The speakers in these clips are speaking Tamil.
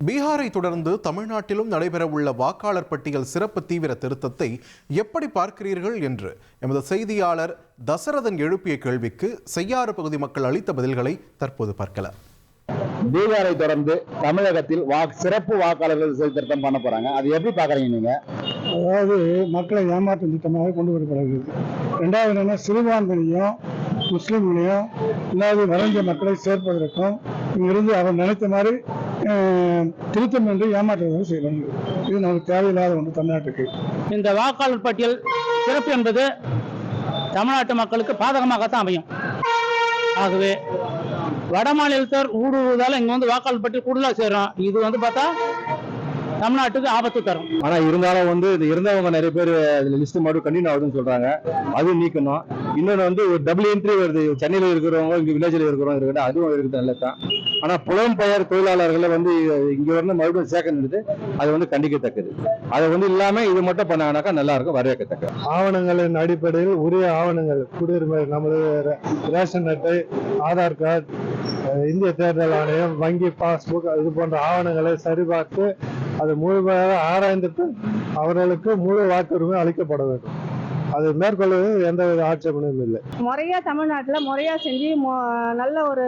பீகாரை தொடர்ந்து தமிழ்நாட்டிலும் நடைபெறவுள்ள வாக்காளர் பட்டியல் சிறப்பு தீவிர திருத்தத்தை எப்படி பார்க்கிறீர்கள் என்று எமது செய்தியாளர் தசரதன் எழுப்பிய கேள்விக்கு செய்யாறு பகுதி மக்கள் அளித்த பதில்களை தற்போது பார்க்கலாம். பீகாரை தொடர்ந்து தமிழகத்தில் சிறப்பு வாக்காளர்கள் திருத்தம் பண்ண போறாங்க. அது எப்படி பாக்குறீங்க நீங்க? அதாவது மக்களை ஏமாற்றும் திட்டமாக கொண்டு வரப்படுகிறது. ரெண்டாவது என்னன்னா, சிறுபான்மையையும் முஸ்லிம்களையும் இல்லாத வரைஞ்ச மக்களை சேர்ப்பதற்கும் இங்கிருந்து அவர் நினைத்த மாதிரி திருத்தம் என்று ஏமாற்றுவதும் செய்யணும். இது நமக்கு தேவையில்லாத ஒன்று தமிழ்நாட்டுக்கு. இந்த வாக்காளர் பட்டியல் சிறப்பு என்பது தமிழ்நாட்டு மக்களுக்கு பாதகமாகத்தான் அமையும். ஆகவே வட மாநிலத்தர் ஊடுருவதால இங்க வாக்காளர் பட்டியல் கூடுதலாக சேரும். இது பார்த்தா தமிழ்நாட்டுக்கு ஆபத்து தரும். ஆனா இருந்தாலும் இது இருந்தவங்க நிறைய பேர் லிஸ்ட் மட்டும் கண்டினியூ ஆகுதுன்னு சொல்றாங்க. அது நீக்கணும். இன்னொன்று ஒரு டபுள் என்ட்ரி வருது. சென்னையில இருக்கிறவங்க இங்க வில்லேஜ்ல இருக்கிறவங்க இருக்குது, அதுவும் இருக்குது நல்லதான். ஆனா புலம்பெயர் தொழிலாளர்களை இங்க வந்து மறுபடியும் சேர்க்கணுது. அது கண்டிக்கத்தக்கது. அதை இல்லாம இது மட்டும் பண்ணாங்கனாக்கா நல்லா இருக்கும், வரவேற்கத்தக்க. ஆவணங்களின் அடிப்படையில் உரிய ஆவணங்கள், குடியுரிமை, நமது ரேஷன் அட்டை, ஆதார் கார்டு, இந்திய தேர்தல் ஆணையம், வங்கி பாஸ்புக், இது போன்ற ஆவணங்களை சரிபார்த்து அது முழுமையாக ஆராய்ந்துட்டு அவர்களுக்கு முழு வாக்குரிமை அளிக்கப்பட வேண்டும். அது மேற்கொள்வது எந்த வித ஆட்சேபனையும் இல்லை. முறையா தமிழ்நாட்டில் முறையா செஞ்சு நல்ல ஒரு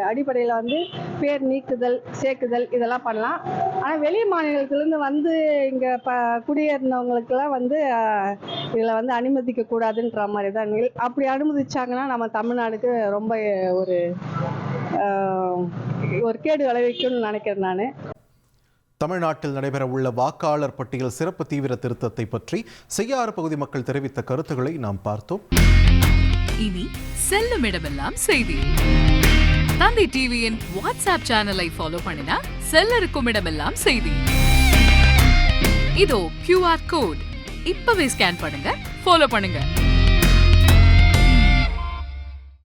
அடிப்படையில் பேர் நீக்குதல், சேர்க்குதல் இதெல்லாம் பண்ணலாம். ஆனால் வெளி மாநிலத்திலேருந்து இங்கே குடியேறினவங்களுக்கெல்லாம் இதில் அனுமதிக்க கூடாதுன்ற மாதிரி தான். அப்படி அனுமதிச்சாங்கன்னா நம்ம தமிழ்நாடுக்கு ரொம்ப ஒரு கேடு விளைவிக்கும்னு நினைக்கிறேன் நான். தமிழ்நாட்டில் நடைபெறவுள்ள வாக்காளர் பட்டியல் சிறப்பு தீவிர திருத்தத்தை பற்றி செய்யாறு பகுதி மக்கள் தெரிவித்த கருத்துக்களை நாம் பார்த்தோம். இனி செல்லும் இடமெல்லாம் செய்தி. தந்தி டிவியின் வாட்ஸ்அப் சேனலை ஃபாலோ பண்ணினா செல்ல இருக்கும் இடமெல்லாம் செய்தி. இதோ QR கோட் இப்பவே ஸ்கேன் பண்ணுங்க, ஃபாலோ பண்ணுங்க.